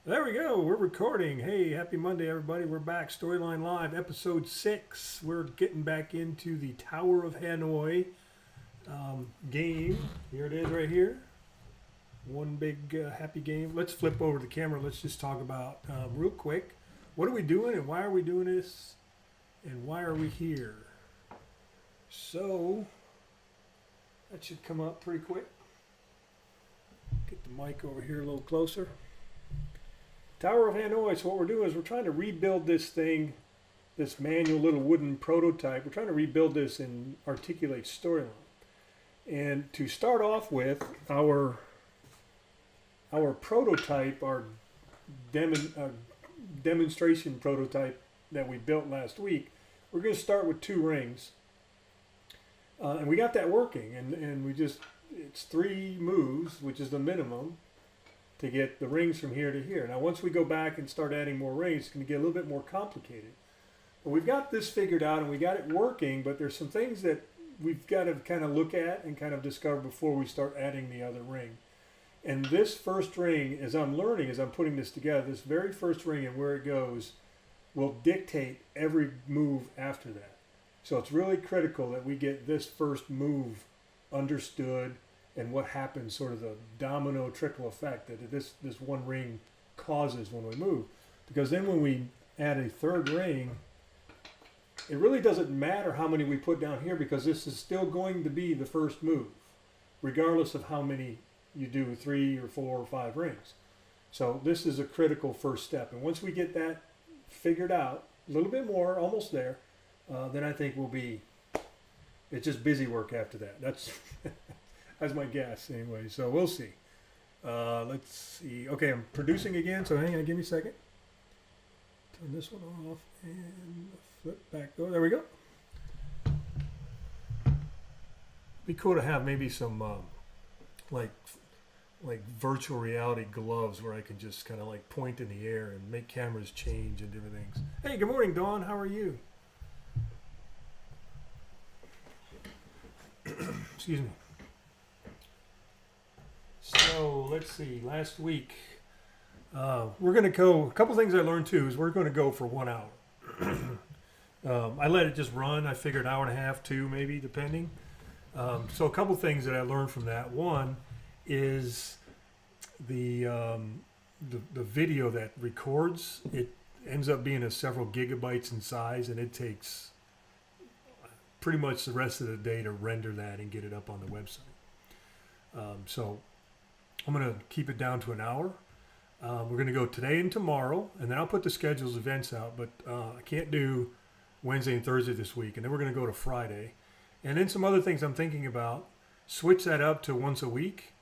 There we go. We're recording. Hey, happy Monday, everybody. We're back. Storyline Live, episode 6. We're getting back into the Tower of Hanoi game. Here it is right here. One big happy game. Let's flip over the camera. Let's just talk about real quick. What are we doing and why are we doing this? And why are we here? So, that should come up pretty quick. Get the mic over here a little closer. Tower of Hanoi. So what we're doing is we're trying to rebuild this thing, this manual little wooden prototype. We're trying to rebuild this in Articulate Storyline. And to start off with, our prototype, our demonstration prototype that we built last week, we're going to start with 2 rings. And we got that working. And we just, it's 3 moves, which is the minimum, to get the rings from here to here. Now, once we go back and start adding more rings, it's going to get a little bit more complicated. But we've got this figured out and we got it working, but there's some things that we've got to kind of look at and kind of discover before we start adding the other ring. And this first ring, as I'm learning, as I'm putting this together, this very first ring and where it goes will dictate every move after that. So it's really critical that we get this first move understood and what happens, sort of the domino trickle effect that this one ring causes when we move. Because then when we add a 3rd ring, it really doesn't matter how many we put down here because this is still going to be the first move, regardless of how many you do, 3 or 4 or 5 rings. So this is a critical first step. And once we get that figured out, a little bit more, almost there, then I think it's just busy work after that. That's that's my guess anyway, so we'll see. Let's see. Okay, I'm producing again, so hang on, give me a second. Turn this one off and flip back. Oh, there we go. Be cool to have maybe some like virtual reality gloves where I can just kind of like point in the air and make cameras change and different things. Hey, good morning, Dawn. How are you? Excuse me. So let's see. Last week, we're going to go. A couple things I learned too is we're going to go for 1 hour. I let it just run. I figured 1.5 hours, 2 maybe, depending. So a couple things that I learned from that. One is the video that records. It ends up being several gigabytes in size, and it takes pretty much the rest of the day to render that and get it up on the website. So I'm going to keep it down to 1 hour. We're going to go today and tomorrow, and then I'll put the schedules events out, but I can't do Wednesday and Thursday this week, and then we're going to go to Friday. And then some other things I'm thinking about, switch that up to once a week.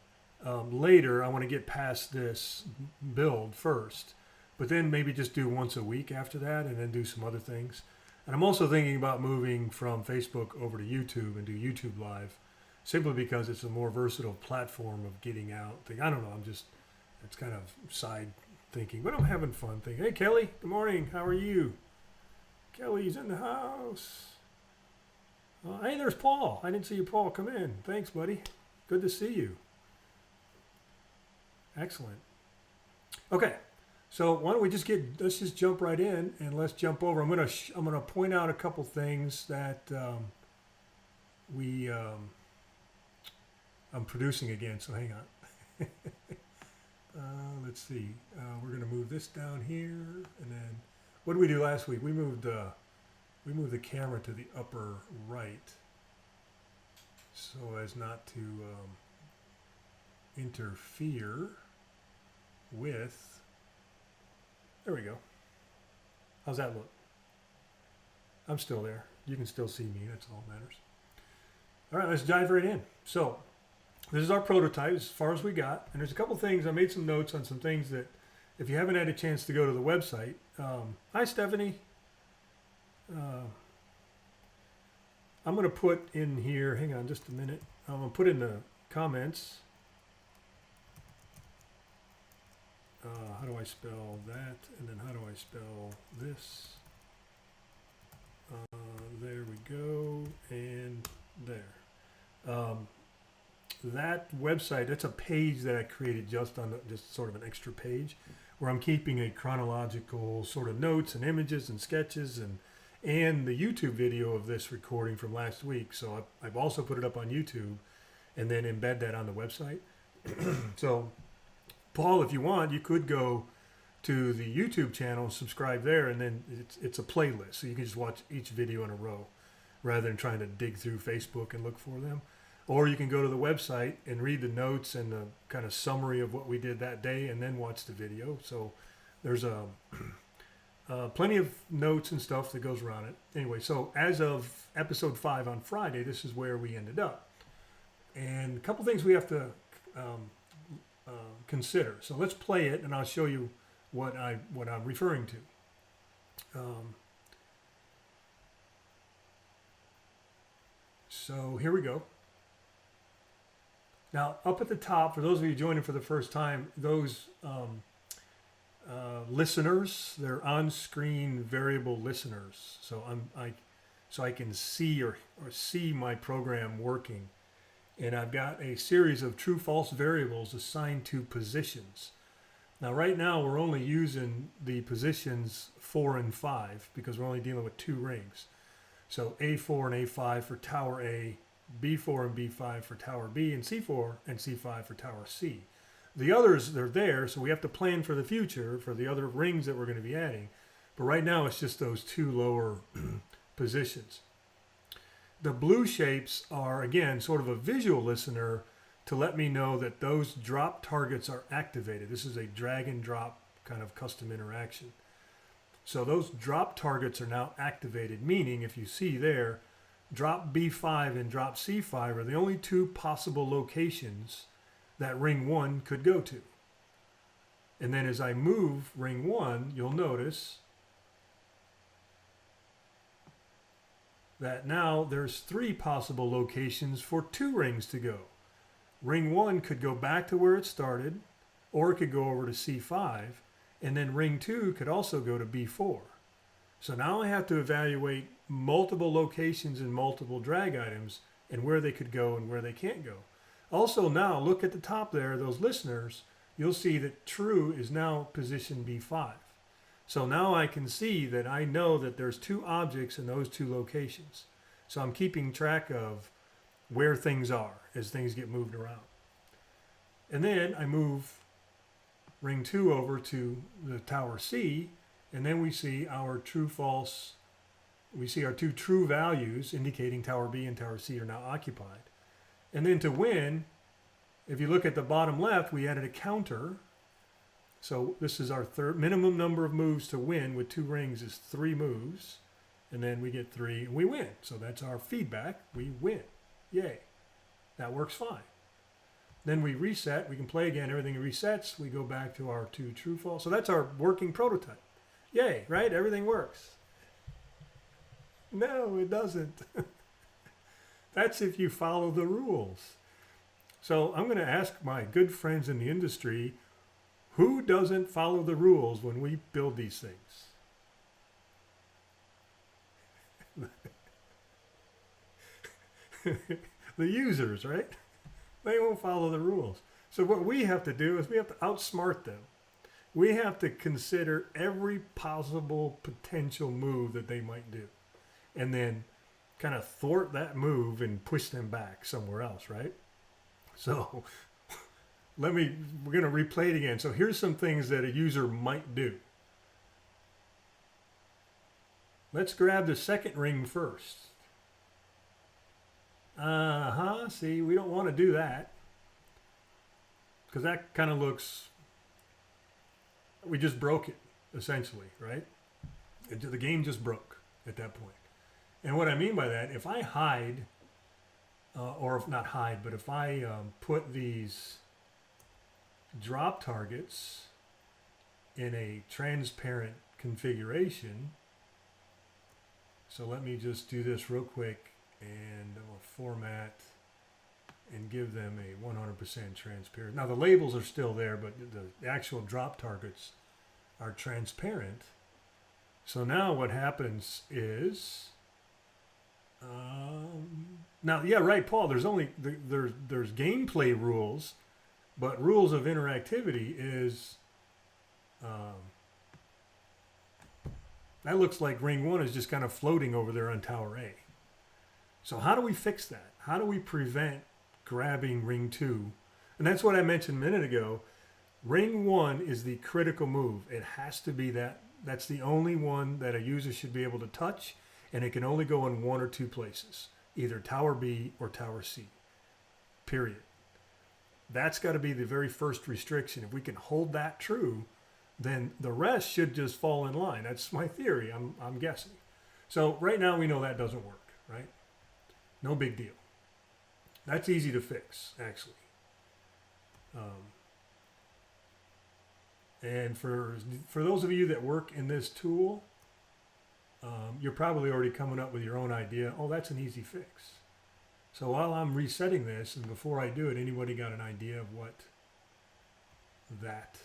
Later, I want to get past this build first, but then maybe just do once a week after that, and then do some other things. And I'm also thinking about moving from Facebook over to YouTube and do YouTube Live, simply because it's a more versatile platform of getting out. I don't know. It's kind of side thinking, but I'm having fun thinking. Hey, Kelly, good morning. How are you? Kelly's in the house. Hey, there's Paul. I didn't see you, Paul. Come in. Thanks, buddy. Good to see you. Excellent. Okay. So why don't we let's just jump right in and let's jump over. I'm gonna point out a couple things that I'm producing again, so hang on. Let's see. We're going to move this down here, and then what did we do last week? We moved the camera to the upper right, so as not to interfere with. There we go. How's that look? I'm still there. You can still see me. That's all that matters. All right, let's dive right in. So this is our prototype as far as we got. And there's a couple things. I made some notes on some things that if you haven't had a chance to go to the website. Hi, Stephanie. I'm going to put in here, hang on just a minute. I'm going to put in the comments. How do I spell that? And then how do I spell this? There we go. And there. That website, that's a page that I created just sort of an extra page. where I'm keeping a chronological sort of notes and images and sketches and the YouTube video of this recording from last week. So I've also put it up on YouTube and then embed that on the website. So, Paul, if you want, you could go to the YouTube channel, subscribe there, and then it's a playlist. So you can just watch each video in a row rather than trying to dig through Facebook and look for them. Or you can go to the website and read the notes and the kind of summary of what we did that day and then watch the video. So there's plenty of notes and stuff that goes around it. Anyway, so as of episode 5 on Friday, this is where we ended up. And a couple things we have to consider. So let's play it, and I'll show you what I'm referring to. So here we go. Now, up at the top, for those of you joining for the first time, those listeners, they're on-screen variable listeners. So I can see or see my program working. And I've got a series of true-false variables assigned to positions. Now, right now, we're only using the positions 4 and 5 because we're only dealing with 2 rings. So A4 and A5 for tower A, B4 and B5 for tower B, and C4 and C5 for tower C. The others, they're there, so we have to plan for the future for the other rings that we're going to be adding. But right now, it's just those 2 lower positions. The blue shapes are, again, sort of a visual listener to let me know that those drop targets are activated. This is a drag and drop kind of custom interaction. So those drop targets are now activated, meaning if you see there, drop B5 and drop C5 are the only 2 possible locations that ring 1 could go to. And then as I move ring 1, you'll notice that now there's 3 possible locations for 2 rings to go. Ring 1 could go back to where it started, or it could go over to C5, and then ring 2 could also go to B4. So now I have to evaluate multiple locations and multiple drag items and where they could go and where they can't go. Also now, look at the top there, those listeners, you'll see that true is now position B5. So now I can see that I know that there's 2 objects in those 2 locations. So I'm keeping track of where things are as things get moved around. And then I move ring 2 over to the tower C, and then we see our true-false, we see our 2 true values indicating tower B and tower C are now occupied. And then to win, if you look at the bottom left, we added a counter. So this is our third minimum number of moves to win with 2 rings is 3 moves. And then we get 3 and we win. So that's our feedback. We win. Yay. That works fine. Then we reset. We can play again. Everything resets. We go back to our 2 true false. So that's our working prototype. Yay, right? Everything works. No, it doesn't. That's if you follow the rules. So I'm going to ask my good friends in the industry, who doesn't follow the rules when we build these things? The users, right? They won't follow the rules. So what we have to do is we have to outsmart them. We have to consider every possible potential move that they might do. And then kind of thwart that move and push them back somewhere else, right? So we're going to replay it again. So here's some things that a user might do. Let's grab the second ring first. See, we don't want to do that because that kind of looks, we just broke it, essentially, right? The game just broke at that point. And what I mean by that, if I hide, or if not hide, but if I put these drop targets in a transparent configuration, so let me just do this real quick and format and give them a 100% transparent. Now the labels are still there, but the actual drop targets are transparent. So now what happens is, now, yeah, right, Paul, there's gameplay rules, but rules of interactivity is That looks like ring 1 is just kind of floating over there on tower A. So how do we fix that? How do we prevent grabbing ring 2? And that's what I mentioned a minute ago. Ring 1 is the critical move. It has to be that. That's the only one that a user should be able to touch, and it can only go in one or two places, either tower B or tower C, period. That's got to be the very first restriction. If we can hold that true, then the rest should just fall in line. That's my theory, I'm guessing. So right now we know that doesn't work, right? No big deal. That's easy to fix, actually. And for those of you that work in this tool, you're probably already coming up with your own idea. Oh, that's an easy fix. So while I'm resetting this, and before I do it, anybody got an idea of what that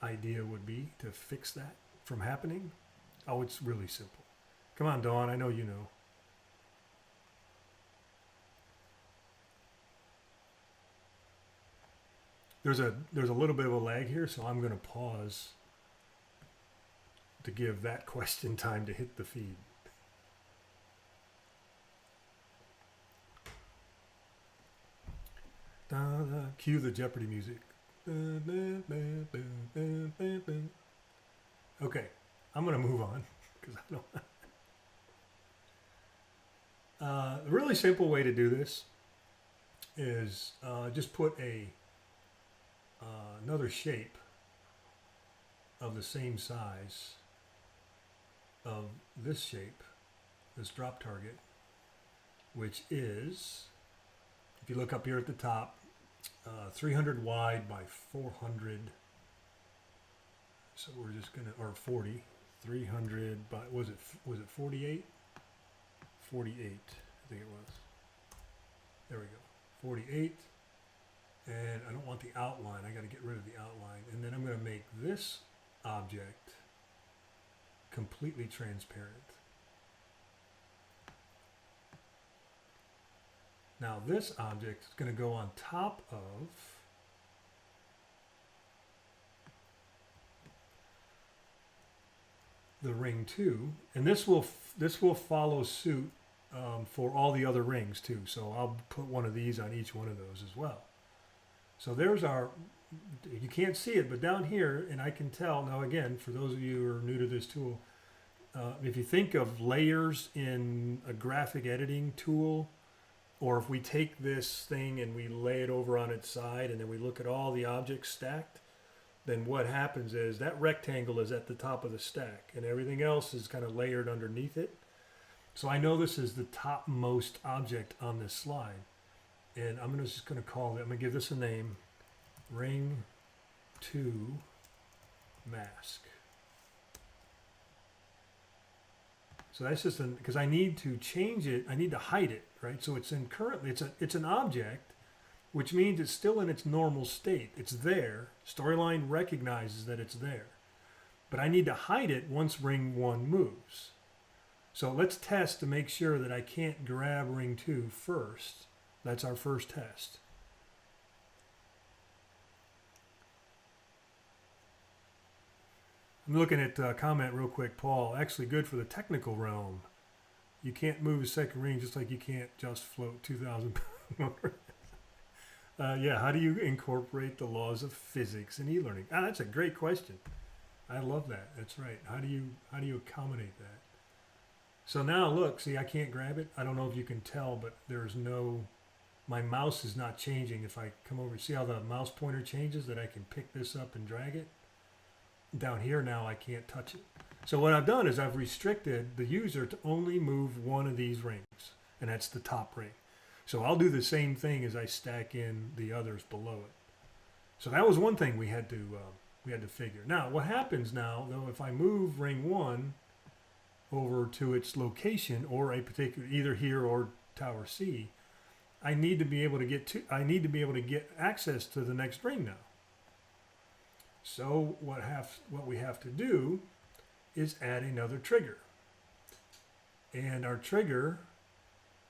idea would be to fix that from happening? Oh, it's really simple. Come on, Dawn, I know you know. There's a little bit of a lag here, so I'm going to pause to give that question time to hit the feed. Cue the Jeopardy music. Okay, I'm going to move on because I don't. A really simple way to do this is just put another shape of the same size of this shape, this drop target, which is, if you look up here at the top, 300 wide by 400. So we're just gonna, or 40, 300 by, was it 48? 48, I think it was. There we go, 48. And I don't want the outline, I gotta get rid of the outline. And then I'm gonna make this object completely transparent. Now this object is going to go on top of the ring 2, and this will follow suit for all the other rings too. So I'll put one of these on each one of those as well. So there's our, you can't see it, but down here, and I can tell now again, for those of you who are new to this tool, if you think of layers in a graphic editing tool, or if we take this thing and we lay it over on its side and then we look at all the objects stacked, then what happens is that rectangle is at the top of the stack and everything else is kind of layered underneath it. So I know this is the topmost object on this slide. And I'm just going to call it, I'm going to give this a name, Ring 2 Mask. So that's just because I need to change it, I need to hide it, right? So it's in currently, it's an object, which means it's still in its normal state. It's there. Storyline recognizes that it's there. But I need to hide it once ring 1 moves. So let's test to make sure that I can't grab ring 2 first. That's our first test. I'm looking at comment real quick, Paul. Actually good for the technical realm. You can't move a second ring just like you can't just float 2,000 pounds. Yeah, how do you incorporate the laws of physics in e-learning? Ah, that's a great question. I love that. That's right. How do you accommodate that? So now look, see, I can't grab it. I don't know if you can tell, but there's no, my mouse is not changing. If I come over, see how the mouse pointer changes, that I can pick this up and drag it? Down here now I can't touch it. So what I've done is I've restricted the user to only move one of these rings, and that's the top ring. So I'll do the same thing as I stack in the others below it. So that was one thing we had to figure. Now what happens now though, if I move ring 1 over to its location, or a particular, either here or tower C, I need to be able to get access to the next ring now. So what we have to do is add another trigger. And our trigger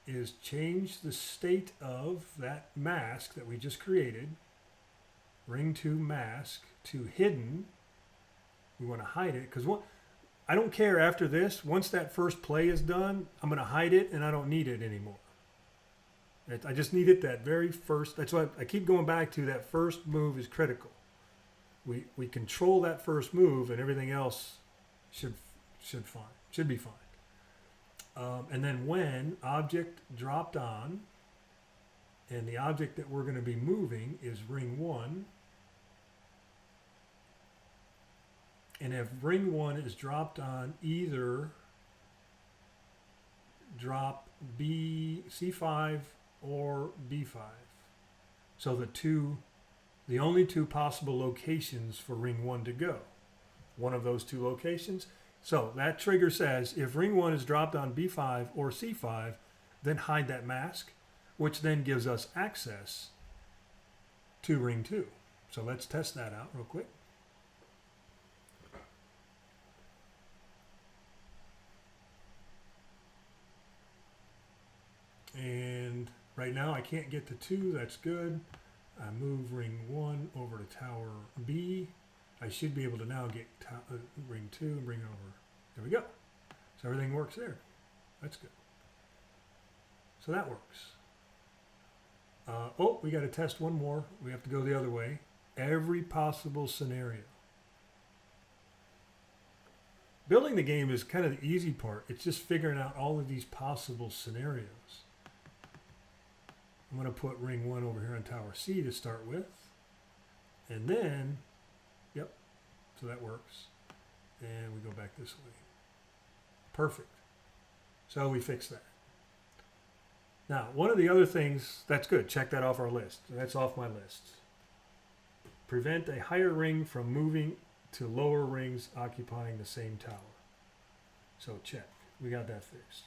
is change the state of that mask that we just created, ring 2 mask, to hidden. We want to hide it because I don't care after this. Once that first play is done, I'm going to hide it and I don't need it anymore. I just need it that very first. That's why I keep going back to that first move is critical. We control that first move and everything else should be fine. And then when object dropped on, and the object that we're going to be moving is ring 1. And if ring 1 is dropped on either drop C5 or B5. So the only two possible locations for ring 1 to go. One of those two locations. So that trigger says if ring 1 is dropped on B5 or C5, then hide that mask, which then gives us access to ring 2. So let's test that out real quick. And right now I can't get to 2, that's good. I move ring 1 over to tower B. I should be able to now get ring 2 and bring it over. There we go. So everything works there. That's good. So that works. Oh, we got to test one more. We have to go the other way. Every possible scenario. Building the game is kind of the easy part. It's just figuring out all of these possible scenarios. I'm going to put ring 1 over here on tower C to start with. And then, yep, so that works. And we go back this way. Perfect. So we fixed that. Now, one of the other things, that's good. Check that off our list. That's off my list. Prevent a higher ring from moving to lower rings occupying the same tower. So check. We got that fixed.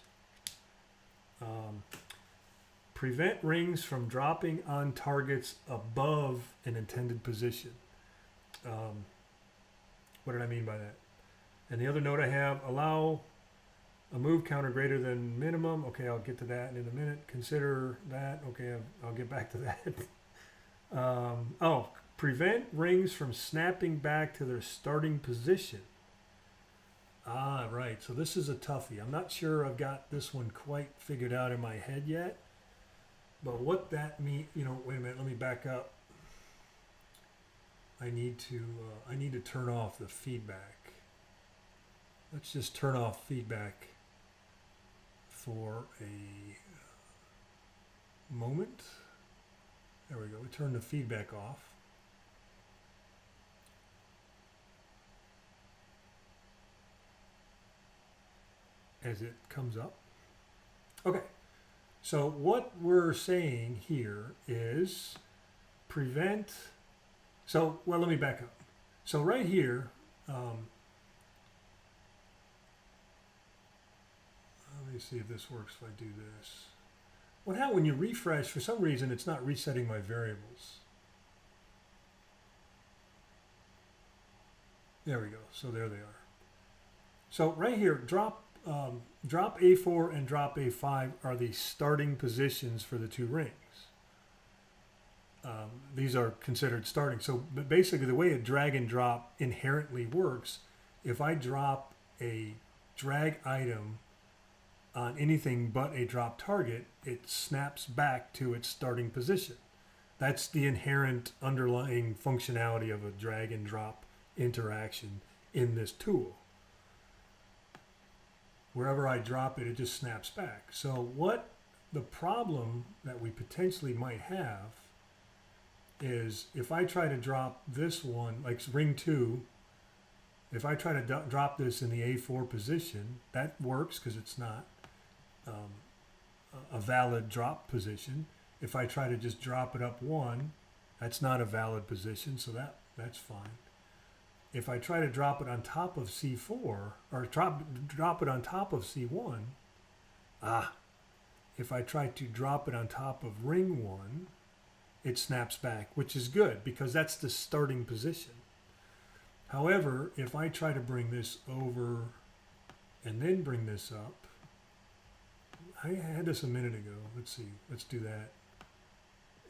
Prevent rings from dropping on targets above an intended position. What did I mean by that? And the other note I have, allow a move counter greater than minimum. Okay, I'll get to that in a minute. Consider that. Okay, I'll get back to that. Prevent rings from snapping back to their starting position. Ah, right. So this is a toughie. I'm not sure I've got this one quite figured out in my head yet. But what that means, wait a minute, let me back up. I need to turn off the feedback. Let's just turn off feedback for a moment. There we go. We turn the feedback off. As it comes up. Okay. So what we're saying here is prevent. Let me back up. So right here, let me see if this works if I do this. What happens when you refresh, for some reason it's not resetting my variables. There we go. So there they are. So right here, drop A4 and drop A5 are the starting positions for the two rings. These are considered starting. So but basically the way a drag and drop inherently works, if I drop a drag item on anything but a drop target, it snaps back to its starting position. That's the inherent underlying functionality of a drag and drop interaction in this tool. Wherever I drop it, it just snaps back. So what the problem that we potentially might have is if I try to drop this one, like ring 2, if I try to drop this in the A4 position, that works because it's not a valid drop position. If I try to just drop it up 1, that's not a valid position, so that's fine. If I try to drop it on top of C4, or drop it on top of C1, if I try to drop it on top of ring 1, it snaps back, which is good because that's the starting position. However, if I try to bring this over and then bring this up, I had this a minute ago. Let's see. Let's do that.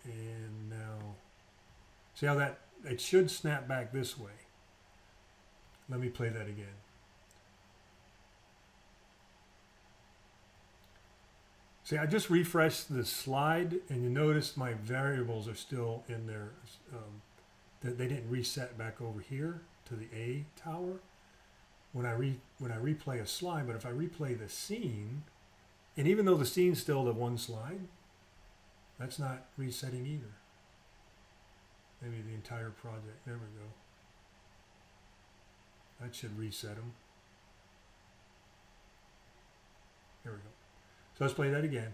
And now, see how it should snap back this way. Let me play that again. See, I just refreshed the slide, and you notice my variables are still in there. They didn't reset back over here to the A tower when I replay a slide. But if I replay the scene, and even though the scene's still the one slide, that's not resetting either. Maybe the entire project. There we go. That should reset them. There we go. So let's play that again.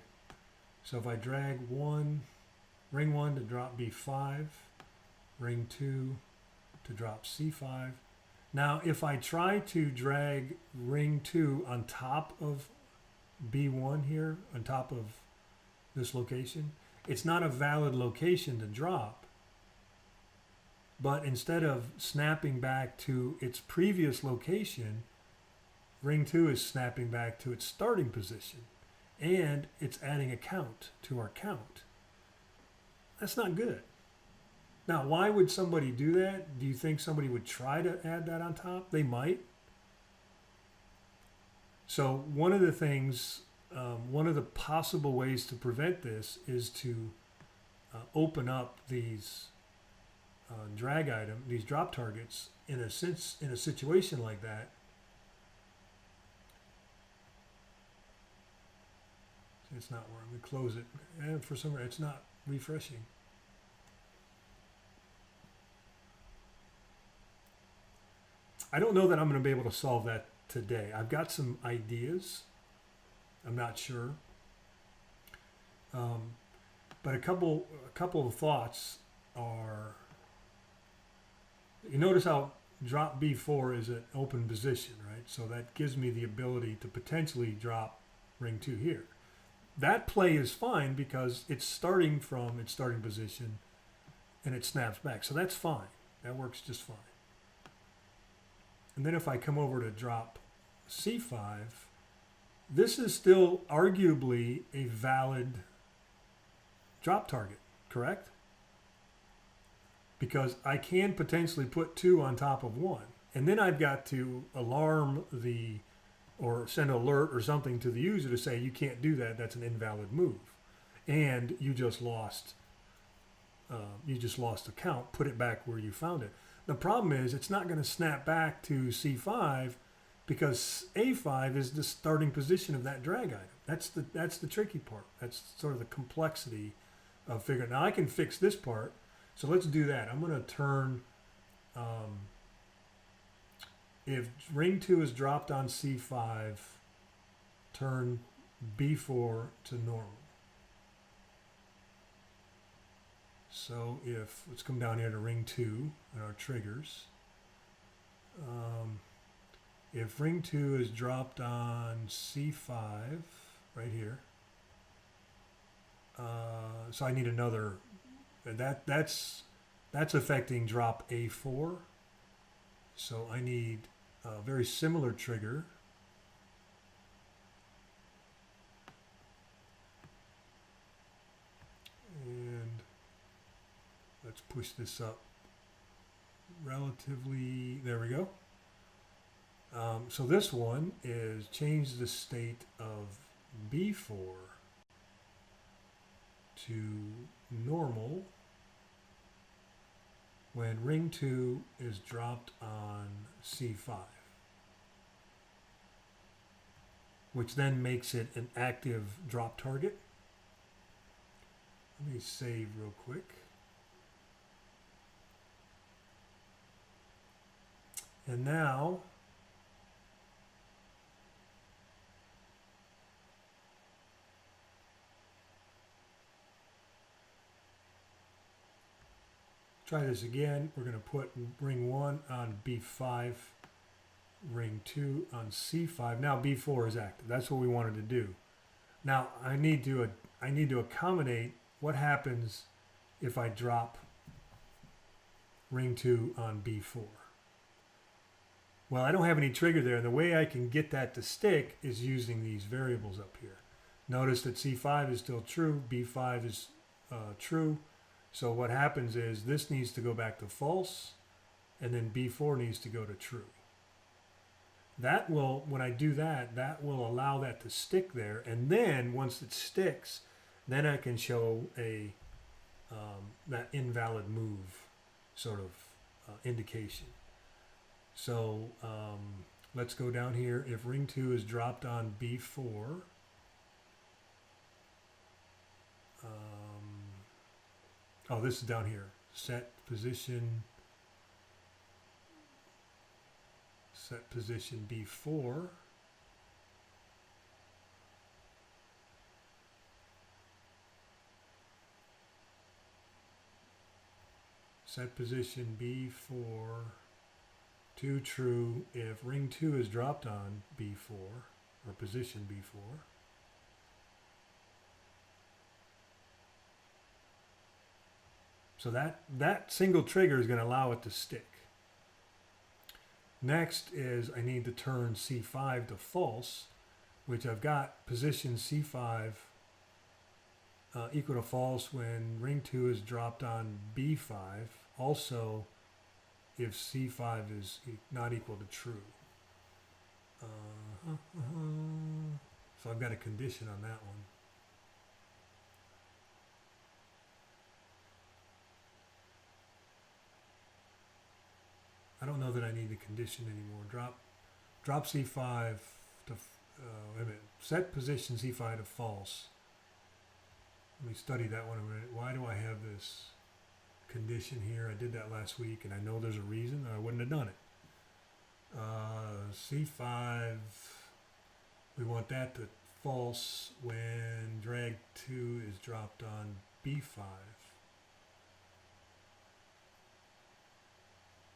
So if I drag ring 1 to drop B5, ring 2 to drop C5. Now if I try to drag ring 2 on top of B1 here, on top of this location, it's not a valid location to drop. But instead of snapping back to its previous location, ring 2 is snapping back to its starting position. And it's adding a count to our count. That's not good. Now, why would somebody do that? Do you think somebody would try to add that on top? They might. So one of the things, one of the possible ways to prevent this is to open up these drag item, these drop targets, in a situation like that. It's not where I'm going to close it, and for some reason it's not refreshing. I don't know that I'm going to be able to solve that today. I've got some ideas. I'm not sure, but a couple of thoughts are. You notice how drop B4 is an open position, right? So that gives me the ability to potentially drop ring 2 here. That play is fine because it's starting from its starting position and it snaps back. So that's fine. That works just fine. And then if I come over to drop C5, this is still arguably a valid drop target, correct? Because I can potentially put 2 on top of 1. And then I've got to alarm or send an alert or something to the user to say, you can't do that, that's an invalid move. And you just lost a count, put it back where you found it. The problem is it's not going to snap back to C5 because A5 is the starting position of that drag item. That's the tricky part. That's sort of the complexity of figuring. Now I can fix this part, so let's do that. I'm going to turn, if ring 2 is dropped on C5, turn B4 to normal. So let's come down here to ring 2 and our triggers. If ring 2 is dropped on C5, right here, so I need another, that's affecting drop A4. So I need a very similar trigger. And let's push this up relatively, there we go. So this one is change the state of B4 to normal when ring 2 is dropped on C5, which then makes it an active drop target. Let me save real quick. And now try this again. We're going to put ring 1 on B5, ring 2 on C5. Now B4 is active. That's what we wanted to do. Now I need to accommodate what happens if I drop ring 2 on B4. Well, I don't have any trigger there, and the way I can get that to stick is using these variables up here. Notice that C5 is still true, B5 is true. So what happens is this needs to go back to false, and then B4 needs to go to true. that will, when I do that, that will allow that to stick there. And then once it sticks, then I can show a that invalid move sort of indication. So let's go down here. If ring 2 is dropped on B4, oh, this is down here. Set position B4. Set position B4 to true if ring 2 is dropped on B4 or position B4. So that single trigger is going to allow it to stick. Next is I need to turn C5 to false, which I've got position C5 equal to false when ring 2 is dropped on B5. Also, if C5 is not equal to true. So I've got a condition on that one. I don't know that I need the condition anymore. Drop C5 to, wait a minute, set position C5 to false. Let me study that one a minute. Why do I have this condition here? I did that last week, and I know there's a reason, or I wouldn't have done it. C5, we want that to false when drag 2 is dropped on B5.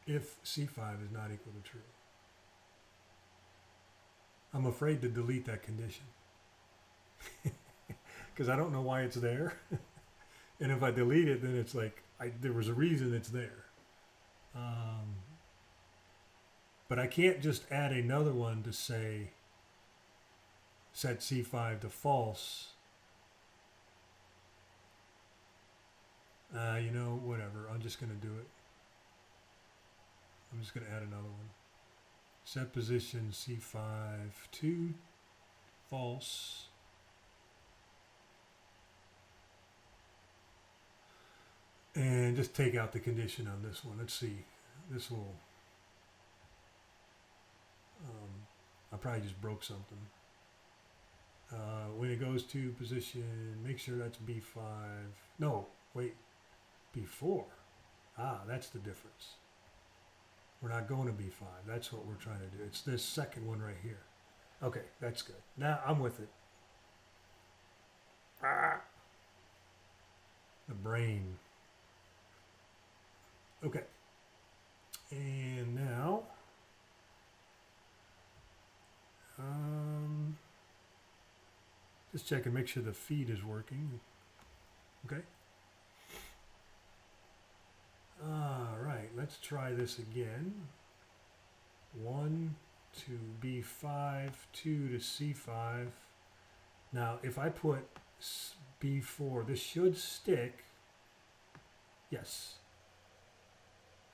If C5 is not equal to true. I'm afraid to delete that condition because I don't know why it's there. And if I delete it, then it's like there was a reason it's there. But I can't just add another one to say set C5 to false. You know, whatever. I'm just going to do it. I'm just going to add another one. Set position C5 to false. And just take out the condition on this one. Let's see. This will... I probably just broke something. When it goes to position, make sure that's B5. No, wait. B4. That's the difference. We're not going to B5. That's what we're trying to do. It's this second one right here. Okay, that's good. Now I'm with it. The brain. Okay. And now, just check and make sure the feed is working. Okay. All right, let's try this again. 1 to B5, 2 to C5. Now, if I put B4, this should stick. Yes.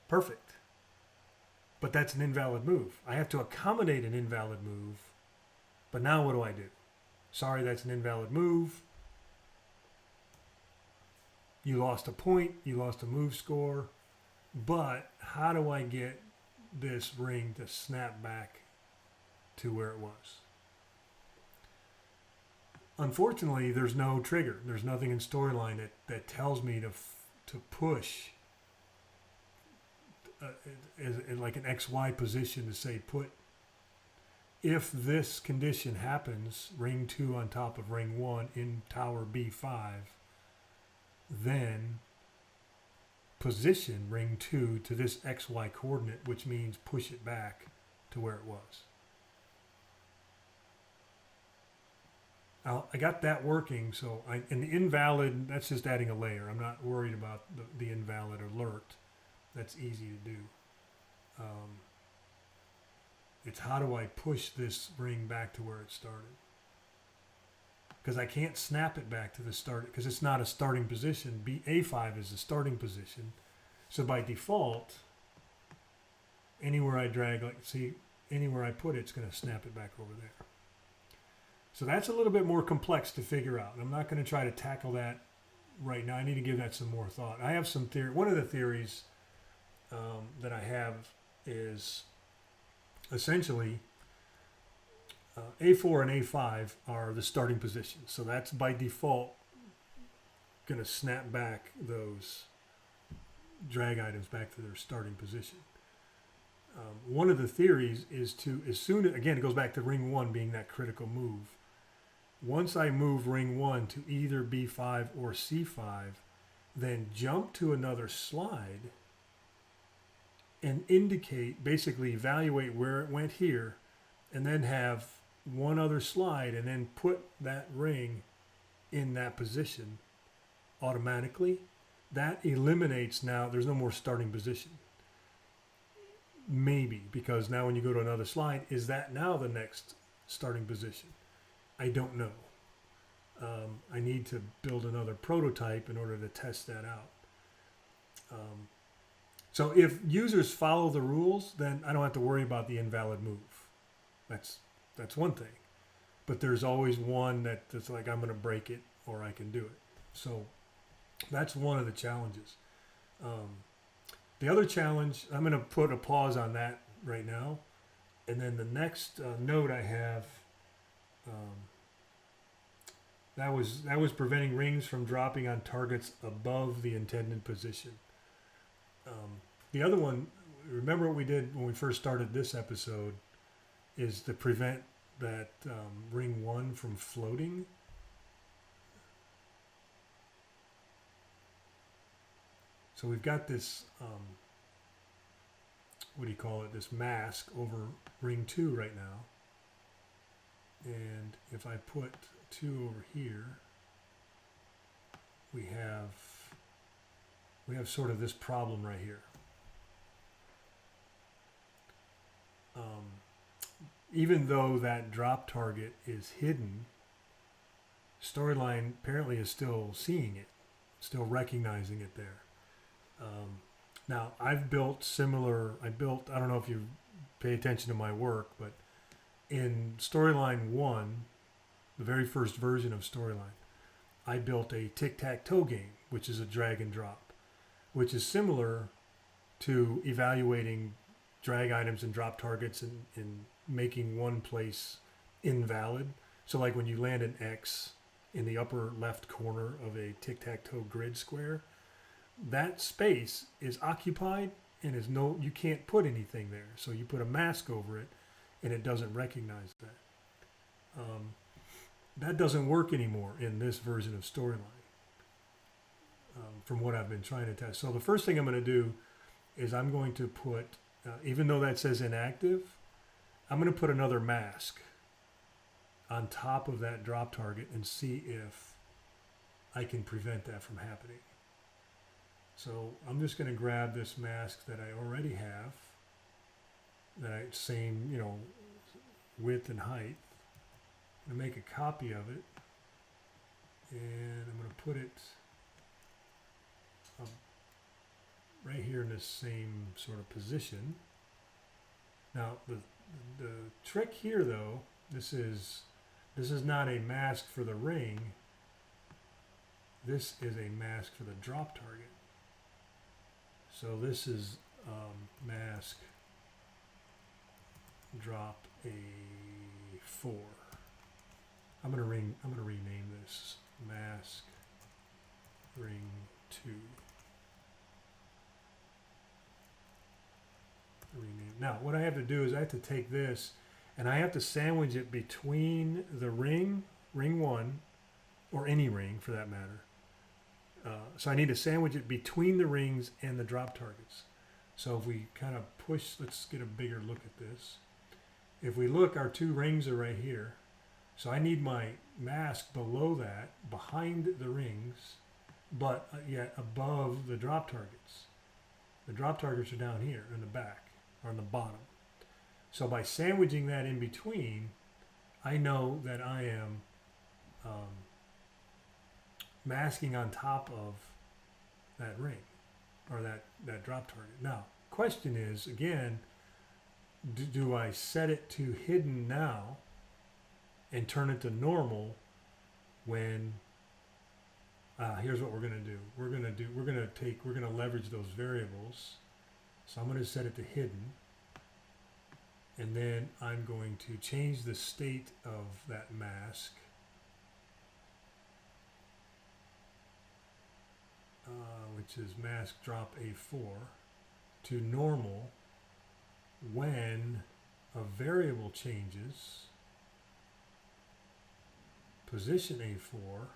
Perfect. But that's an invalid move. I have to accommodate an invalid move. But now what do I do? Sorry, that's an invalid move. You lost a point. You lost a move score. But how do I get this ring to snap back to where it was? Unfortunately, there's no trigger. There's nothing in storyline that tells me to push in like an XY position to say put. If this condition happens, ring 2 on top of ring 1 in tower B5, then position ring 2 to this XY coordinate, which means push it back to where it was. I got that working, so and the invalid, that's just adding a layer. I'm not worried about the invalid alert. That's easy to do. It's how do I push this ring back to where it started? Because I can't snap it back to the start, because it's not a starting position. A5 is the starting position. So by default, anywhere I drag, like see, anywhere I put it, it's going to snap it back over there. So that's a little bit more complex to figure out. I'm not going to try to tackle that right now. I need to give that some more thought. I have some theory. One of the theories that I have is essentially A4 and A5 are the starting positions. So that's by default going to snap back those drag items back to their starting position. One of the theories is to, as soon as, again, it goes back to ring 1 being that critical move. Once I move ring 1 to either B5 or C5, then jump to another slide and indicate, basically evaluate where it went here, and then have one other slide and then put that ring in that position automatically. That eliminates, now there's no more starting position. Maybe, because now when you go to another slide, is that now the next starting position? I don't know. I need to build another prototype in order to test that out. So if users follow the rules, then I don't have to worry about the invalid move. That's one thing. But there's always one that's like, I'm going to break it or I can do it. So that's one of the challenges. The other challenge, I'm going to put a pause on that right now. And then the next note I have, that was preventing rings from dropping on targets above the intended position. The other one, remember what we did when we first started this episode, is to prevent that ring 1 from floating. So we've got this, what do you call it, this mask over ring 2 right now. And if I put 2 over here, we have sort of this problem right here. Even though that drop target is hidden, Storyline apparently is still seeing it, still recognizing it there. Now, I've built similar, I don't know if you pay attention to my work, but in Storyline 1, the very first version of Storyline, I built a tic-tac-toe game, which is a drag and drop, which is similar to evaluating drag items and drop targets and making one place invalid. So like when you land an X in the upper left corner of a tic-tac-toe grid square, that space is occupied and you can't put anything there. So you put a mask over it and it doesn't recognize that. That doesn't work anymore in this version of Storyline, from what I've been trying to test. So the first thing I'm going to do is I'm going to put, even though that says inactive, I'm going to put another mask on top of that drop target and see if I can prevent that from happening. So I'm just going to grab this mask that I already have, same, width and height. I'm going to make a copy of it, and I'm going to put it right here in this same sort of position. Now the trick here, though, this is not a mask for the ring. This is a mask for the drop target. So this is mask drop A4. I'm gonna rename this mask ring 2. Rename. Now what I have to do is I have to take this and I have to sandwich it between the ring 1, or any ring for that matter. So I need to sandwich it between the rings and the drop targets. So if we kind of push, let's get a bigger look at this. If we look, our 2 rings are right here. So I need my mask below that, behind the rings, but yet above the drop targets. The drop targets are down here in the back, or in the bottom. So by sandwiching that in between, I know that I am masking on top of that ring, or that drop target. Now, question is, again, do I set it to hidden now and turn it to normal when here's what we're going to do. We're going to leverage those variables. So I'm going to set it to hidden. And then I'm going to change the state of that mask. Which is mask drop A4 to normal when a variable changes, position A4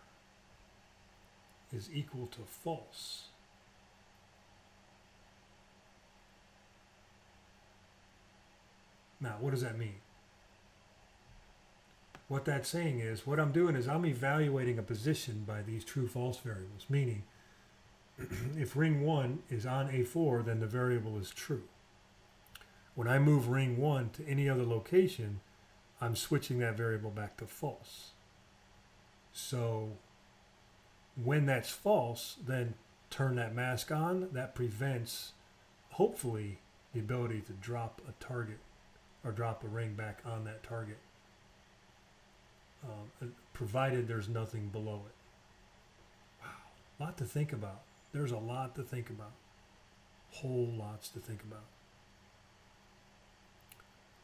is equal to false. Now, what does that mean? What that's saying is, what I'm doing is I'm evaluating a position by these true-false variables, meaning if ring 1 is on A4, then the variable is true. When I move ring 1 to any other location, I'm switching that variable back to false. So when that's false, then turn that mask on. That prevents, hopefully, the ability to drop a target or drop a ring back on that target, provided there's nothing below it. Wow, a lot to think about. There's a lot to think about. Whole lots to think about.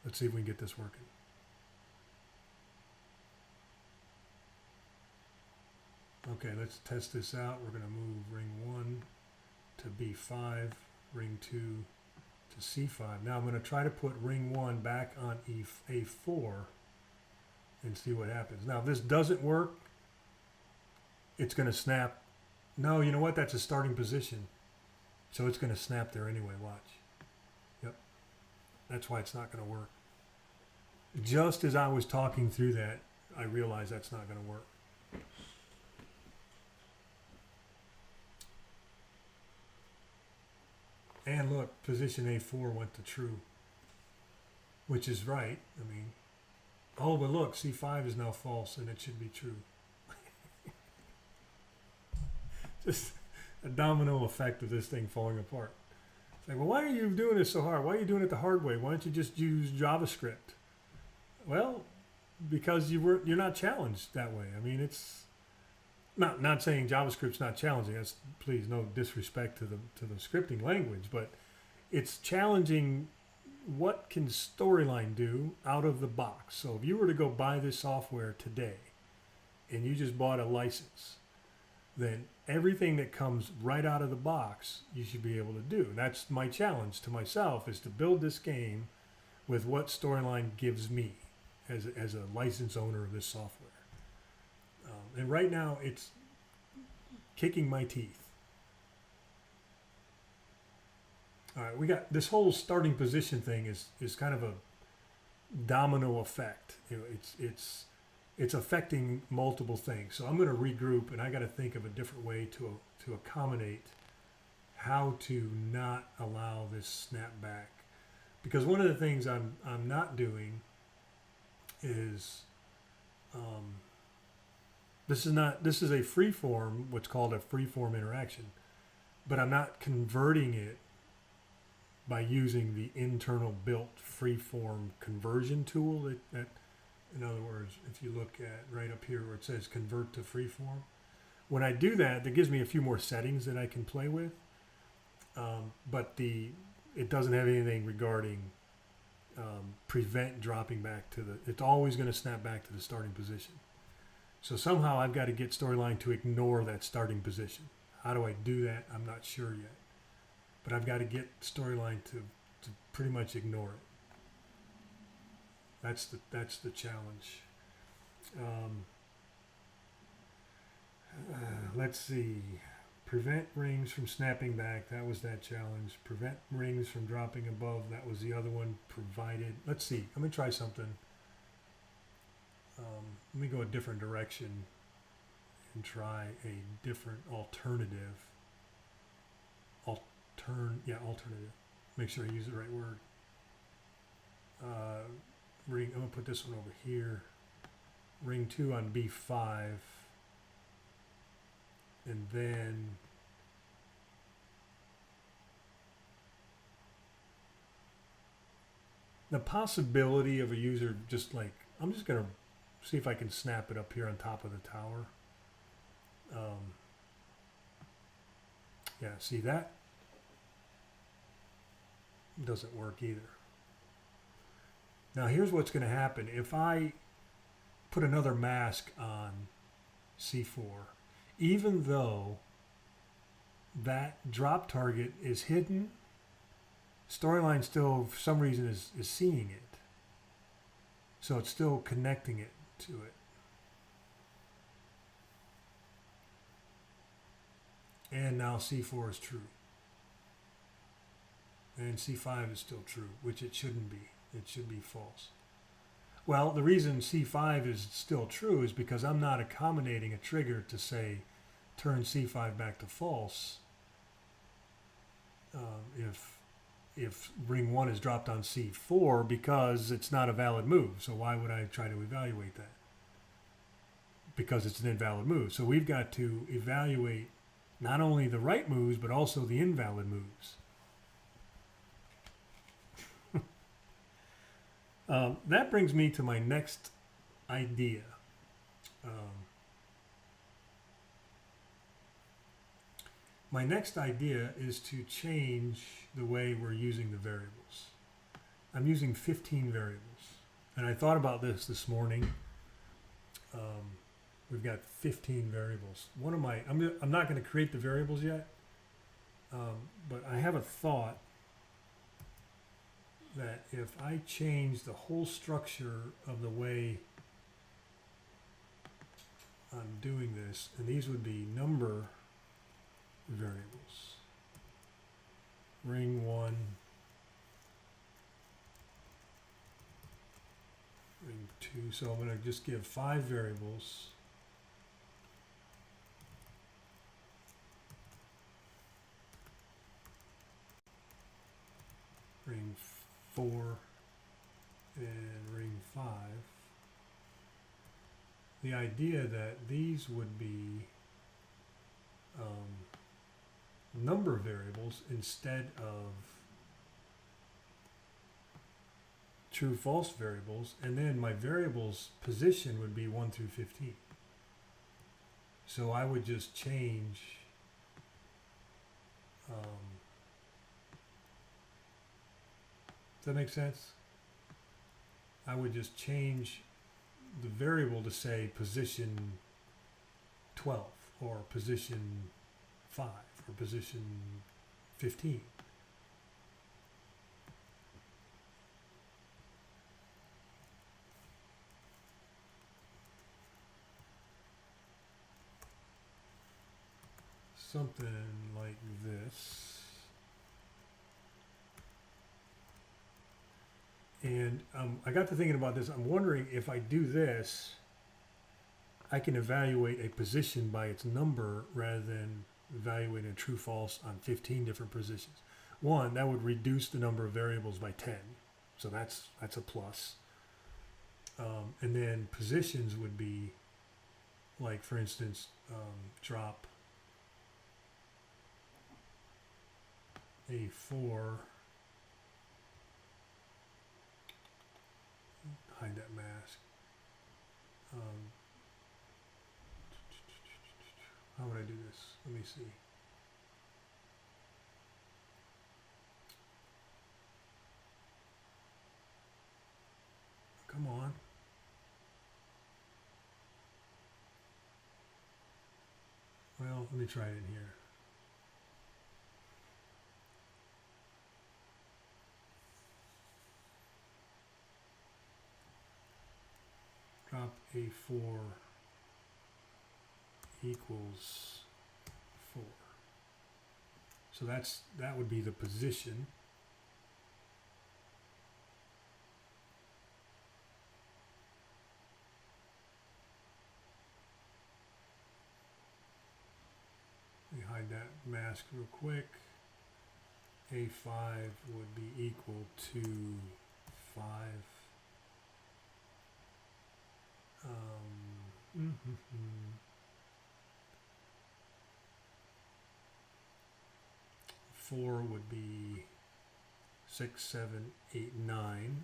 Let's see if we can get this working. Okay, let's test this out. We're going to move ring 1 to B5, ring 2 to C5. Now I'm going to try to put ring 1 back on A4 and see what happens. Now if this doesn't work, it's going to snap. No, you know what? That's a starting position. So it's going to snap there anyway. Watch. Yep. That's why it's not going to work. Just as I was talking through that, I realized that's not going to work. And look, position A4 went to true, which is right. I mean, oh, but look, C5 is now false, and it should be true. Just a domino effect of this thing falling apart. It's like, well, why are you doing this so hard? Why are you doing it the hard way? Why don't you just use JavaScript? Well, because you're not challenged that way. I mean, it's not saying JavaScript's not challenging. That's, please, no disrespect to the scripting language, but it's challenging what can Storyline do out of the box. So if you were to go buy this software today and you just bought a license, then everything that comes right out of the box you should be able to do. And that's my challenge to myself, is to build this game with what Storyline gives me as a license owner of this software. And right now it's kicking my teeth. All right, we got this whole starting position thing is kind of a domino effect. You know, it's affecting multiple things. So I'm going to regroup, and I got to think of a different way to accommodate how to not allow this snapback. Because one of the things I'm not doing is this is a freeform, what's called a freeform interaction, but I'm not converting it by using the internal built freeform conversion tool. That in other words, if you look at right up here where it says convert to freeform, when I do that, that gives me a few more settings that I can play with, but it doesn't have anything regarding prevent dropping back to it's always going to snap back to the starting position. So somehow I've got to get Storyline to ignore that starting position. How do I do that? I'm not sure yet. But I've got to get Storyline to pretty much ignore it. That's the challenge. Let's see. Prevent rings from snapping back. That was that challenge. Prevent rings from dropping above. That was the other one. Provided. Let's see. I'm going to try something. Let me go a different direction and try a different alternative. Alternative. Make sure I use the right word. Ring. I'm going to put this one over here. Ring 2 on B5. And then the possibility of a user just like, I'm just going to see if I can snap it up here on top of the tower. Yeah, see that doesn't work either. Now here's what's going to happen. If I put another mask on C4, even though that drop target is hidden, Storyline still, for some reason, is seeing it. So it's still connecting it to it. And now C4 is true. And C5 is still true, which it shouldn't be. It should be false. Well, the reason C5 is still true is because I'm not accommodating a trigger to say turn C5 back to false if ring 1 is dropped on C4, because it's not a valid move. So why would I try to evaluate that? Because it's an invalid move. So we've got to evaluate not only the right moves, but also the invalid moves. That brings me to my next idea. My next idea is to change the way we're using the variables. I'm using 15 variables. And I thought about this morning. We've got 15 variables. I'm not going to create the variables yet, but I have a thought that if I change the whole structure of the way I'm doing this, and these would be number variables. Ring 1, ring 2. So I'm going to just give 5 variables. Ring 4 and ring 5. The idea that these would be number variables instead of true false variables, and then my variables position would be 1 through 15. So I would just change does that make sense? I would just change the variable to say position 12 or position 5 or position 15. Something like this. And I got to thinking about this. I'm wondering if I do this, I can evaluate a position by its number rather than evaluating a true false on 15 different positions. One, that would reduce the number of variables by 10. So that's a plus. And then positions would be, like, for instance, drop A4, hide that mask. How would I do this? Let me see. Come on. Well, let me try it in here. Drop A4 equals 4. So that would be the position. Let me hide that mask real quick. A5 would be equal to 5. 4 would be 6, 7, 8, 9.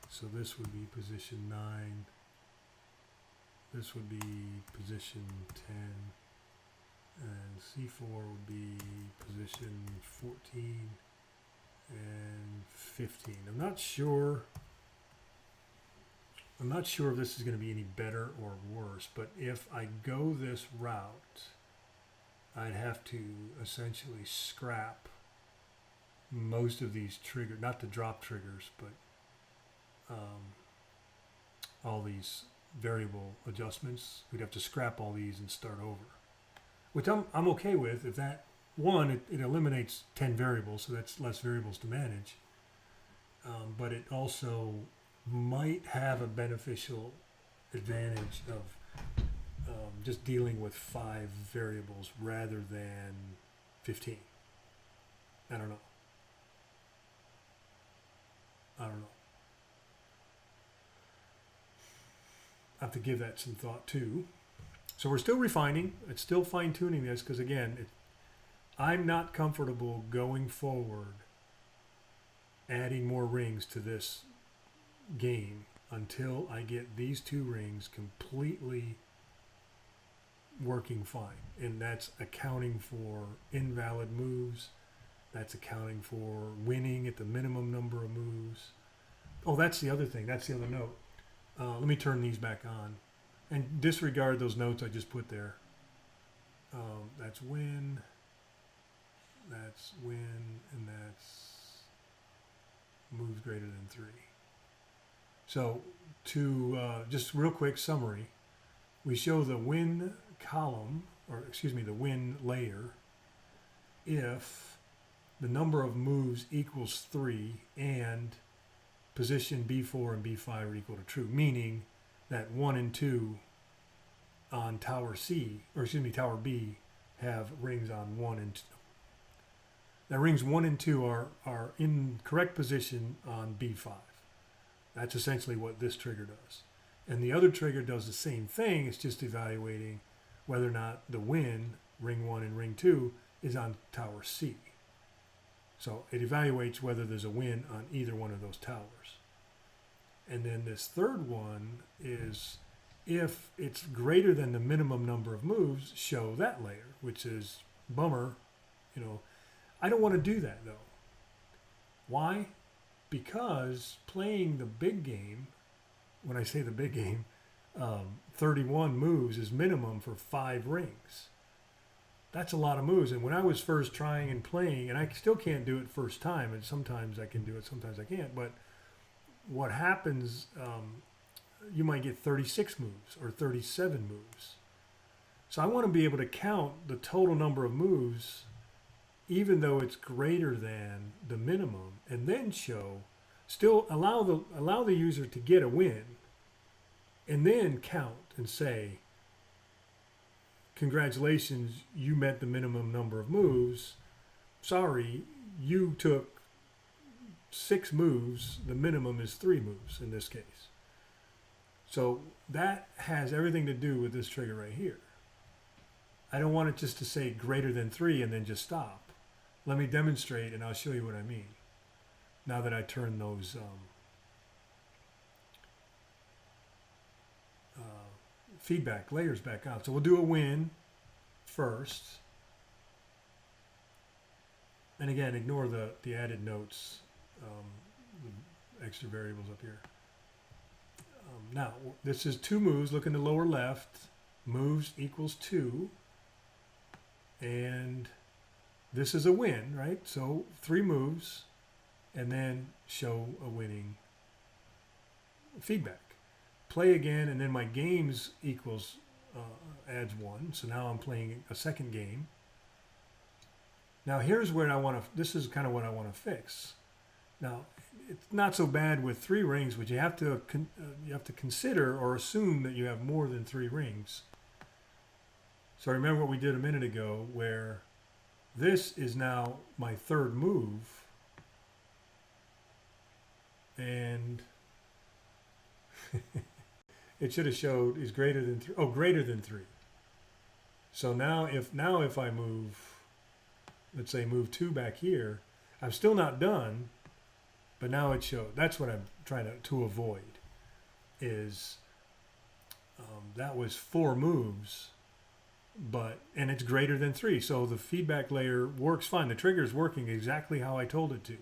So this would be position 9. This would be position 10. And C4 would be position 14 and 15. I'm not sure if this is going to be any better or worse, but if I go this route, I'd have to essentially scrap most of these triggers, not the drop triggers, but all these variable adjustments. We'd have to scrap all these and start over, which I'm okay with. If that one, it eliminates 10 variables, so that's less variables to manage. But it also might have a beneficial advantage of just dealing with 5 variables rather than 15. I don't know. I have to give that some thought too. So we're still refining. It's still fine-tuning this because, again, I'm not comfortable going forward adding more rings to this game until I get these 2 rings completely working fine. And that's accounting for invalid moves. That's accounting for winning at the minimum number of moves. Oh, that's the other thing. That's the other note. Let me turn these back on and disregard those notes I just put there. That's win, and that's moves greater than 3. So to just real quick summary, we show the win column, or excuse me, the win layer, if the number of moves equals 3 and position B4 and B5 are equal to true, meaning that 1 and 2 on tower C, or excuse me, tower B, have rings on 1 and 2. Now rings 1 and 2 are in correct position on B5. That's essentially what this trigger does. And the other trigger does the same thing. It's just evaluating whether or not the win, ring 1 and ring 2, is on tower C. So it evaluates whether there's a win on either one of those towers. And then this third one is if it's greater than the minimum number of moves, show that layer, which is bummer. You know, I don't want to do that though. Why? Because playing the big game, when I say the big game, 31 moves is minimum for 5 rings. That's a lot of moves. And when I was first trying and playing, and I still can't do it first time, and sometimes I can do it, sometimes I can't, but what happens, you might get 36 moves or 37 moves. So I want to be able to count the total number of moves, even though it's greater than the minimum, and then still allow the user to get a win, and then count and say, congratulations, you met the minimum number of moves. Sorry, you took 6 moves. The minimum is 3 moves in this case. So that has everything to do with this trigger right here. I don't want it just to say greater than 3 and then just stop. Let me demonstrate and I'll show you what I mean. Now that I turn those feedback layers back on. So we'll do a win first. And again, ignore the added notes, the extra variables up here. Now, this is 2 moves. Look in the lower left. Moves equals 2. And this is a win, right? So 3 moves, and then show a winning feedback. Play again, and then my games equals adds 1. So now I'm playing a second game. Now here's where I want to, this is kind of what I want to fix. Now, it's not so bad with 3 rings, but you have to consider or assume that you have more than 3 rings. So remember what we did a minute ago, where this is now my 3rd move, and it should have showed is greater than 3. Oh, greater than 3. So now if I move, let's say move 2 back here, I'm still not done, but now it showed. That's what I'm trying to avoid is that was 4 moves, and it's greater than 3. So the feedback layer works fine. The trigger is working exactly how I told it to.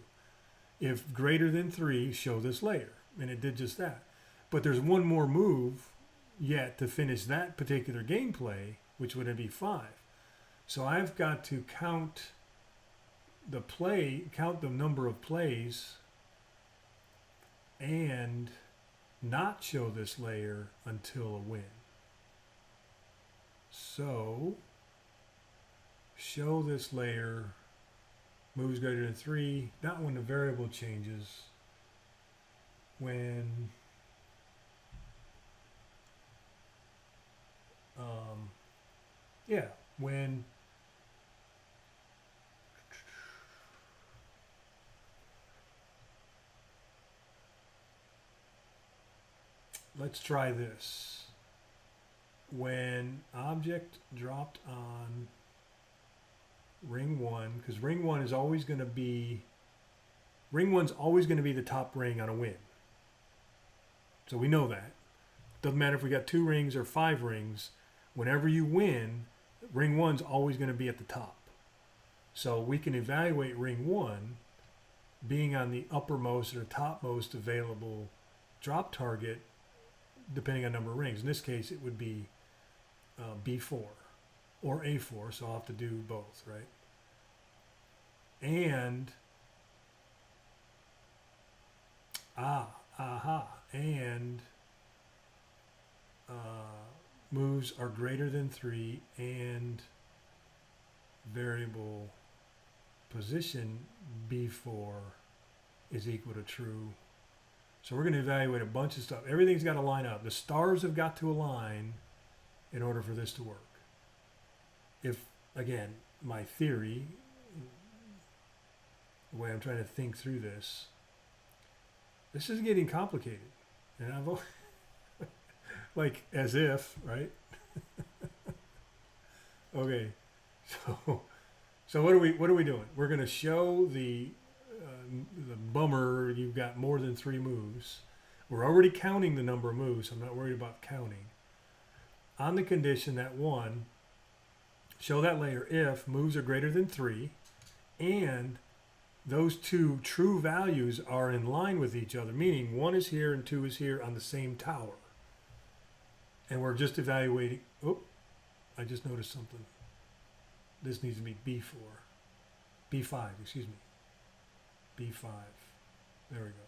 If greater than 3, show this layer. And it did just that. But there's one more move yet to finish that particular gameplay, which would be 5. So I've got to count the number of plays and not show this layer until a win. So show this layer, moves greater than 3, not when the variable changes, when when let's try this. When object dropped on ring 1, because ring 1 is always going to be, ring 1's always going to be the top ring on a win. So we know that. Doesn't matter if we got 2 rings or 5 rings. Whenever you win, ring 1's always going to be at the top. So we can evaluate ring 1 being on the uppermost or topmost available drop target depending on number of rings. In this case, it would be B4 or A4, so I'll have to do both, right? And, and moves are greater than 3 and variable position B4 is equal to true. So we're going to evaluate a bunch of stuff. Everything's got to line up. The stars have got to align in order for this to work. If, again, my theory, the way I'm trying to think through this is getting complicated. And I've like as if, right? Okay. So what are we doing? We're going to show the bummer, you've got more than 3 moves. We're already counting the number of moves, so I'm not worried about counting. On the condition that 1, show that layer if moves are greater than 3, and those 2 true values are in line with each other, meaning 1 is here and 2 is here on the same tower. And we're just evaluating, I just noticed something. This needs to be B5, excuse me. B5. There we go.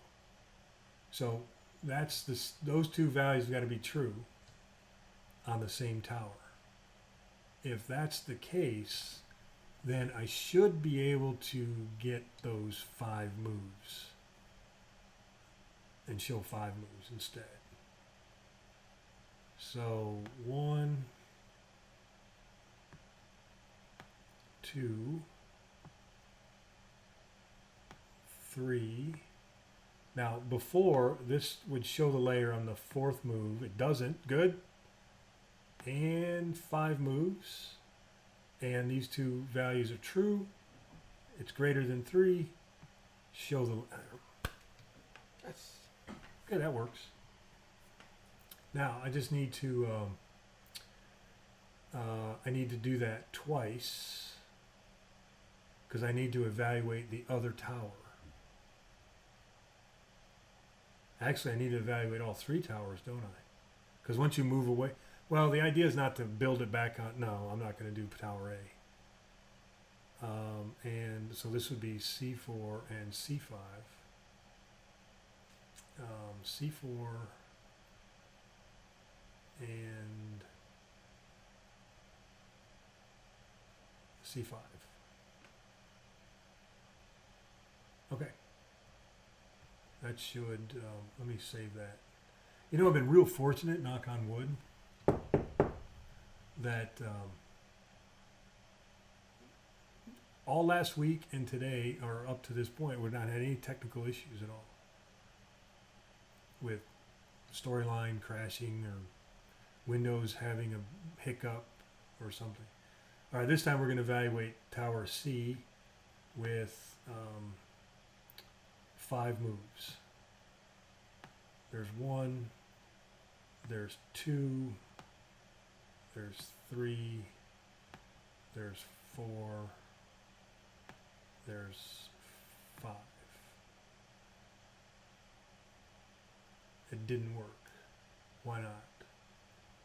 So that's those 2 values got to be true on the same tower. If that's the case, then I should be able to get those 5 moves and show 5 moves instead. So 1, 2, 3. Now before, this would show the layer on the 4th move. It doesn't. Good. And 5 moves. And these 2 values are true. It's greater than 3. Show the... That's... Okay, that works. Now I just need to... I need to do that twice, because I need to evaluate the other tower. Actually, I need to evaluate all 3 towers, don't I? Because once you move away... Well, the idea is not to build it back on... No, I'm not going to do tower A. And so this would be C4 and C5. C4 and C5. Okay. That should, let me save that. You know, I've been real fortunate, knock on wood, that all last week and today, or up to this point, we've not had any technical issues at all with storyline crashing or Windows having a hiccup or something. All right, this time we're going to evaluate tower C with um, 5 moves. There's 1, there's 2, there's 3, there's 4, there's 5. It didn't work. Why not?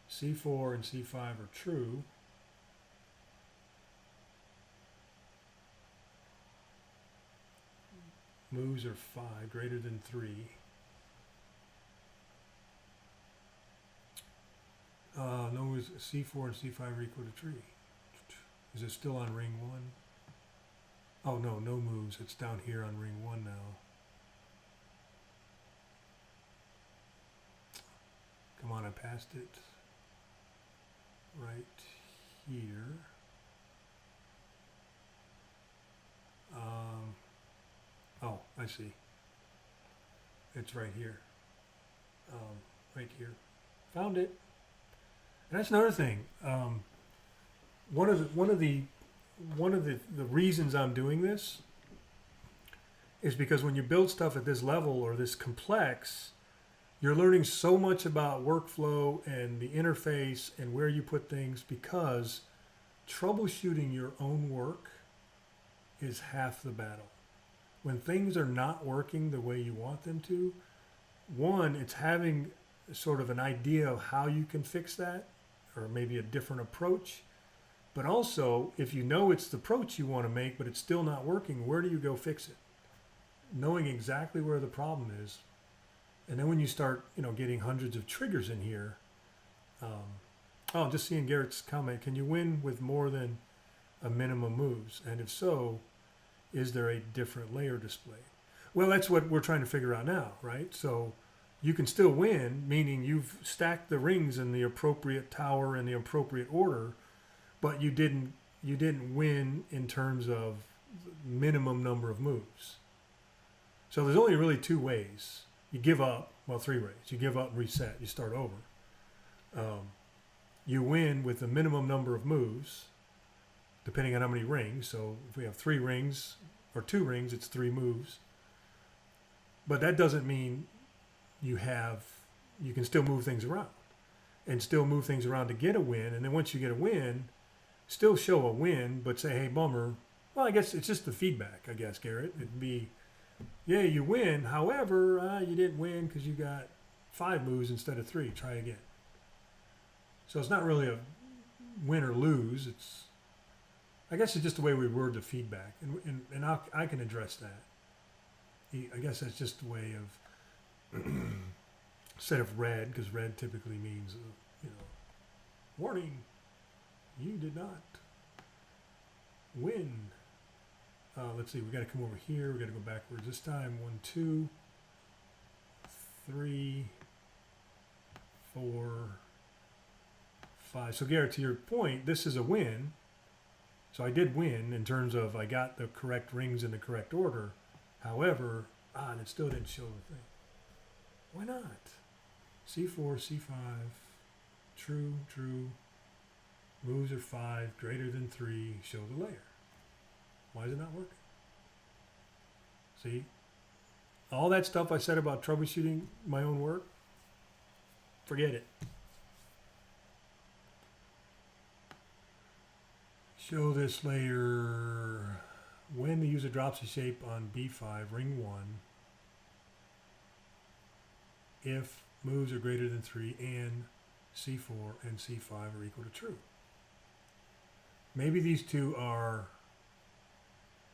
C4 and C5 are true. Moves are 5, greater than 3. No moves, C4 and C5 are equal to tree. Is it still on ring 1? Oh no, no moves. It's down here on ring 1 now. Come on, I passed it. Right here. Oh, I see. It's right here. Right here. Found it. And that's another thing. One of the reasons I'm doing this is because when you build stuff at this level or this complex, you're learning so much about workflow and the interface and where you put things, because troubleshooting your own work is half the battle. When things are not working the way you want them to, one, it's having sort of an idea of how you can fix that, or maybe a different approach. But also, if you know it's the approach you want to make, but it's still not working, where do you go fix it? Knowing exactly where the problem is. And then when you start, getting hundreds of triggers in here, just seeing Garrett's comment, can you win with more than a minimum moves? And if so, is there a different layer display? Well, that's what we're trying to figure out now, right? So you can still win, meaning you've stacked the rings in the appropriate tower in the appropriate order, but you didn't win in terms of minimum number of moves. So there's only really 2 ways. You give up, 3 ways. You give up and reset, you start over. You win with the minimum number of moves, depending on how many rings. So if we have 3 rings or 2 rings, it's 3 moves. But that doesn't mean you can still move things around and still move things around to get a win. And then once you get a win, still show a win, but say, hey, bummer. Well, I guess it's just the feedback, I guess, Garrett. It'd be, yeah, you win. However, you didn't win because you got 5 moves instead of 3. Try again. So it's not really a win or lose. I guess it's just the way we word the feedback, and I can address that. I guess that's just a way of, instead of red, because red typically means, warning, you did not win. Let's see, we got to come over here. We got to go backwards this time. 1, 2, 3, 4, 5. So Garrett, to your point, this is a win. So I did win in terms of I got the correct rings in the correct order. However, and it still didn't show the thing. Why not? C4, C5, true, true. Moves are 5, greater than 3, show the layer. Why is it not working? See? All that stuff I said about troubleshooting my own work, forget it. Show this layer when the user drops a shape on B5, ring 1, if moves are greater than 3 and C4 and C5 are equal to true. Maybe these two are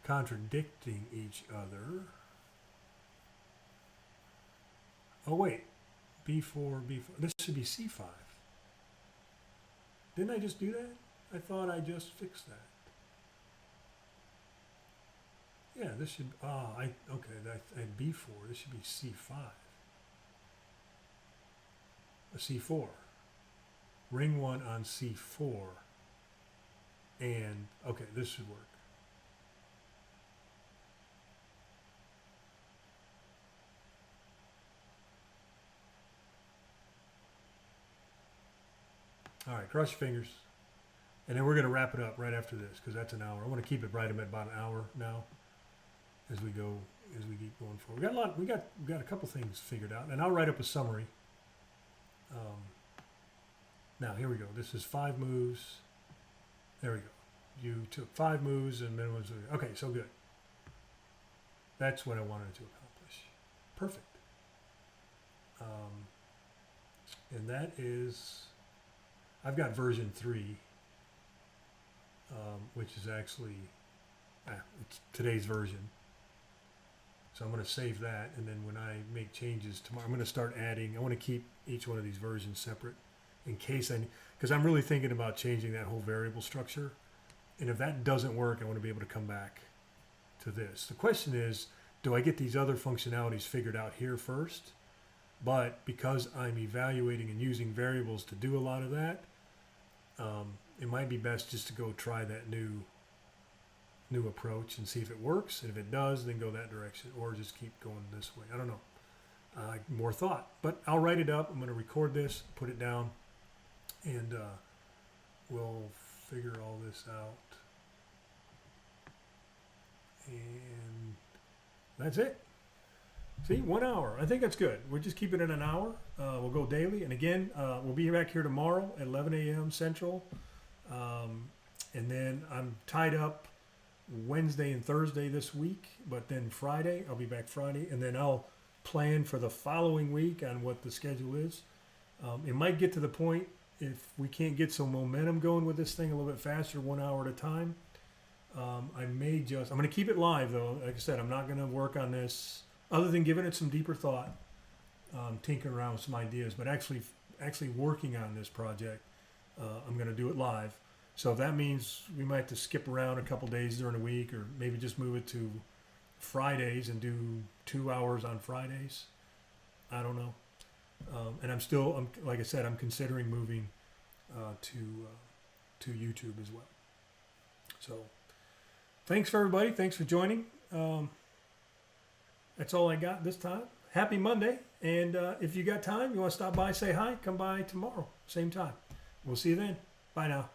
contradicting each other. Oh wait, B4, B4, this should be C5. Didn't I just do that? I thought I just fixed that. Yeah, this should, okay, that and B4, this should be C5. A C4. Ring 1 on C4. And, okay, this should work. All right, cross your fingers. And then we're going to wrap it up right after this because that's an hour. I want to keep it right about an hour now. as we keep going forward. We got a couple things figured out, and I'll write up a summary. Now here we go. This is 5 moves. There we go. You took 5 moves and minimums. Okay, so good. That's what I wanted to accomplish. Perfect. And that is, I've got version 3, which is actually, it's today's version. So I'm going to save that, and then when I make changes tomorrow, I'm going to start adding. I want to keep each one of these versions separate in case because I'm really thinking about changing that whole variable structure. And if that doesn't work, I want to be able to come back to this. The question is, do I get these other functionalities figured out here first? But because I'm evaluating and using variables to do a lot of that, it might be best just to go try that new approach and see if it works. And if it does, then go that direction, or just keep going this way. I don't know. More thought. But I'll write it up. I'm going to record this, put it down, and we'll figure all this out. And that's it. See, 1 hour. I think that's good. We're just keeping it an hour. We'll go daily. And again, we'll be back here tomorrow at 11 a.m. Central. And then I'm tied up Wednesday and Thursday this week. But then Friday, I'll be back Friday. And then I'll plan for the following week on what the schedule is. It might get to the point, if we can't get some momentum going with this thing a little bit faster, 1 hour at a time, I'm going to keep it live though. Like I said, I'm not going to work on this other than giving it some deeper thought, tinkering around with some ideas, but actually working on this project, I'm going to do it live. So if that means we might have to skip around a couple days during the week, or maybe just move it to Fridays and do 2 hours on Fridays. I don't know. And like I said, I'm considering moving to YouTube as well. So thanks for everybody. Thanks for joining. That's all I got this time. Happy Monday. And if you got time, you want to stop by, say hi, come by tomorrow, same time. We'll see you then. Bye now.